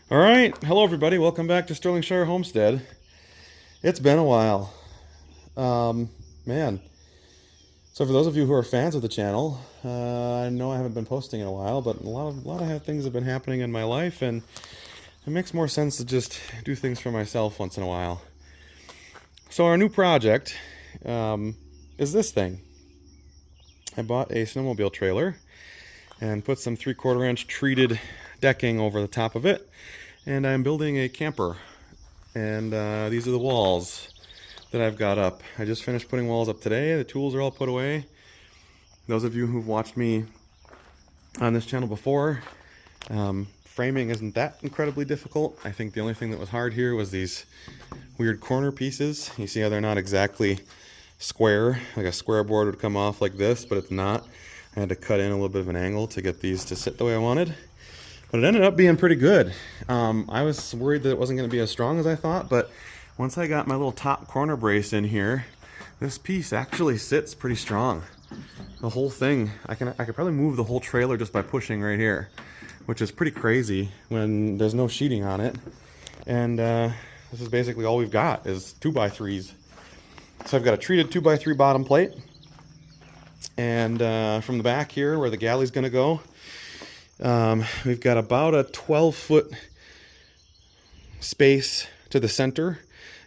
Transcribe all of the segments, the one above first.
All right, hello everybody. Welcome back to Sterlingshire Homestead. It's been a while, man. So for those of you who are fans of the channel, I know I haven't been posting in a while, but a lot of things have been happening in my life, and it makes more sense to just do things for myself once in a while. So our new project is this thing. I bought a snowmobile trailer and put some 3/4 inch treated decking over the top of it. And I'm building a camper, and these are the walls that I've got up. I just finished putting walls up today. The tools are all put away. Those of you who've watched me on this channel before, framing isn't that incredibly difficult. I think the only thing that was hard here was these weird corner pieces. You see how they're not exactly square, like a square board would come off like this, but it's not. I had to cut in a little bit of an angle to get these to sit the way I wanted. But it ended up being pretty good. I was worried that it wasn't going to be as strong as I thought, but once I got my little top corner brace in here, this piece actually sits pretty strong. The whole thing, I could probably move the whole trailer just by pushing right here, which is pretty crazy when there's no sheeting on it. And this is basically all we've got is 2x3s. So I've got a treated 2x3 bottom plate, and from the back here where the galley's going to go, we've got about a 12-foot space to the center,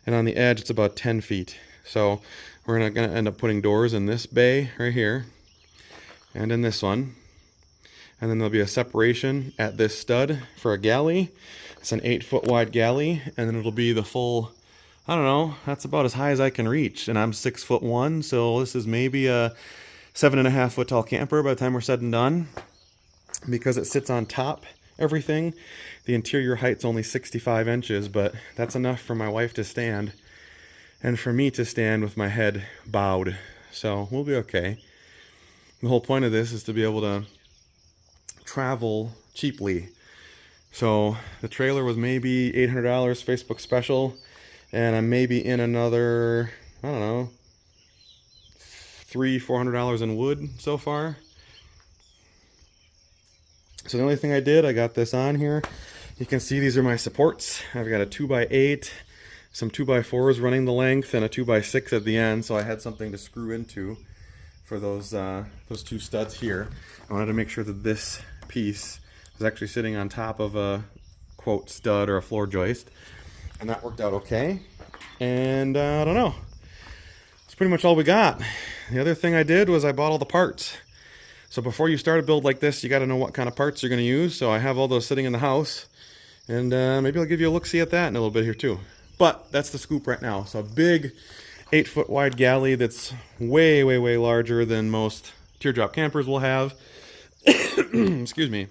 and on the edge it's about 10 feet. So we're going to end up putting doors in this bay right here and in this one, and then there'll be a separation at this stud for a galley. It's an 8-foot wide galley, and then it'll be the full, I don't know, that's about as high as I can reach, and I'm 6'1", so this is maybe a 7.5 foot tall camper by the time we're said and done. Because it sits on top everything, the interior height's only 65 inches, but that's enough for my wife to stand and for me to stand with my head bowed. So we'll be okay. The whole point of this is to be able to travel cheaply. So the trailer was maybe $800 Facebook special, and I'm maybe in another, I don't know, $300-400 in wood so far. So the only thing I did, I got this on here. You can see these are my supports. I've got a 2x8, some 2x4s running the length, and a 2x6 at the end. So I had something to screw into for those two studs here. I wanted to make sure that this piece was actually sitting on top of a quote stud or a floor joist, and that worked out okay. And I don't know. That's pretty much all we got. The other thing I did was I bought all the parts. So before you start a build like this, you got to know what kind of parts you're going to use. So I have all those sitting in the house, and maybe I'll give you a look-see at that in a little bit here too. But that's the scoop right now. So a big 8-foot wide galley that's way, way, way larger than most teardrop campers will have. Excuse me.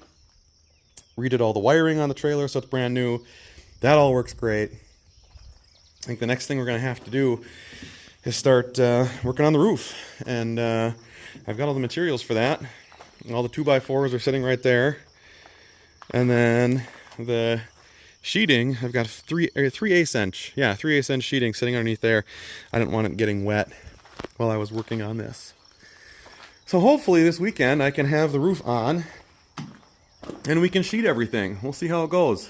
Redid all the wiring on the trailer, so it's brand new. That all works great. I think the next thing we're going to have to do is start working on the roof, and I've got all the materials for that. All the 2x4s are sitting right there, and then the sheeting, I've got 3/8 inch, yeah, 3/8 inch sheeting sitting underneath there. I didn't want it getting wet while I was working on this. So hopefully this weekend I can have the roof on and we can sheet everything. We'll see how it goes.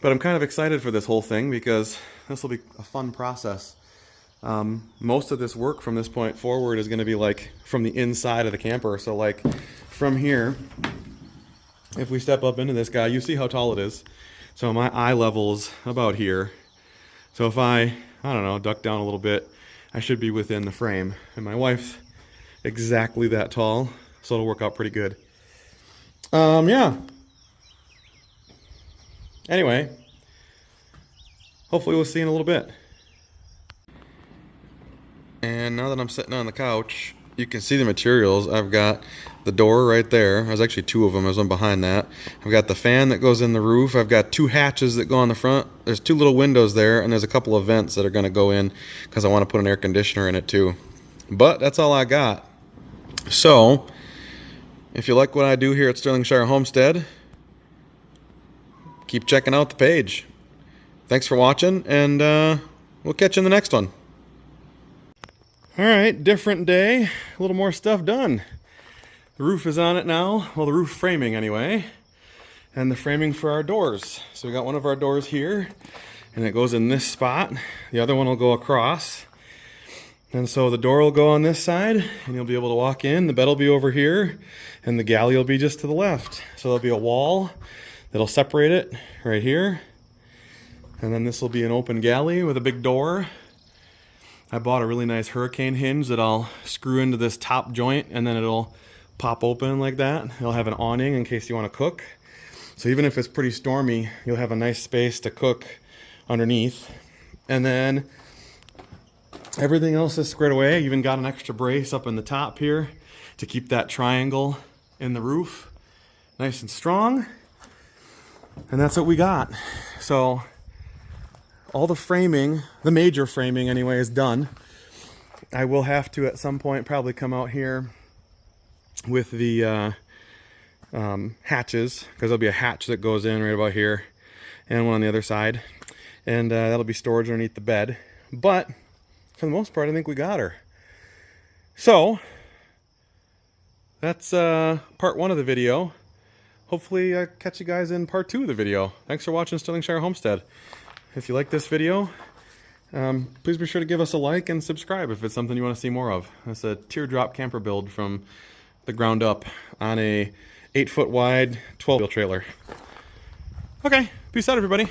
But I'm kind of excited for this whole thing because this will be a fun process. Most of this work from this point forward is going to be like from the inside of the camper. So like from here, if we step up into this guy, you see how tall it is. So my eye level's about here. So if I don't know, duck down a little bit, I should be within the frame. And my wife's exactly that tall, so it'll work out pretty good. Yeah. Anyway, hopefully we'll see in a little bit. And now that I'm sitting on the couch, you can see the materials. I've got the door right there. There's actually two of them. There's one behind that. I've got the fan that goes in the roof. I've got 2 hatches that go on the front. There's 2 little windows there, and there's a couple of vents that are going to go in because I want to put an air conditioner in it too. But that's all I got. So, if you like what I do here at Sterlingshire Homestead, keep checking out the page. Thanks for watching, and we'll catch you in the next one. All right, different day, a little more stuff done. The roof is on it now, well, the roof framing anyway. and the framing for our doors. So we got one of our doors here, and it goes in this spot. The other one will go across. And so the door will go on this side, and you'll be able to walk in. The bed will be over here, and the galley will be just to the left. So there'll be a wall that'll separate it right here. And then this will be an open galley with a big door. I bought a really nice hurricane hinge that I'll screw into this top joint, and then it'll pop open like that. It'll have an awning in case you want to cook. So even if it's pretty stormy, you'll have a nice space to cook underneath. And then everything else is squared away. I even got an extra brace up in the top here to keep that triangle in the roof nice and strong. And that's what we got. So all the framing, the major framing anyway, is done. I will have to at some point probably come out here with the hatches, because there'll be a hatch that goes in right about here and one on the other side, and that'll be storage underneath the bed. But for the most part, I think we got her. So that's part 1 of the video. Hopefully catch you guys in part 2 of the video. Thanks for watching Stirlingshire Homestead. If you like this video, please be sure to give us a like and subscribe if it's something you want to see more of. It's a teardrop camper build from the ground up on a 8-foot wide 12-wheel trailer. Okay, peace out everybody.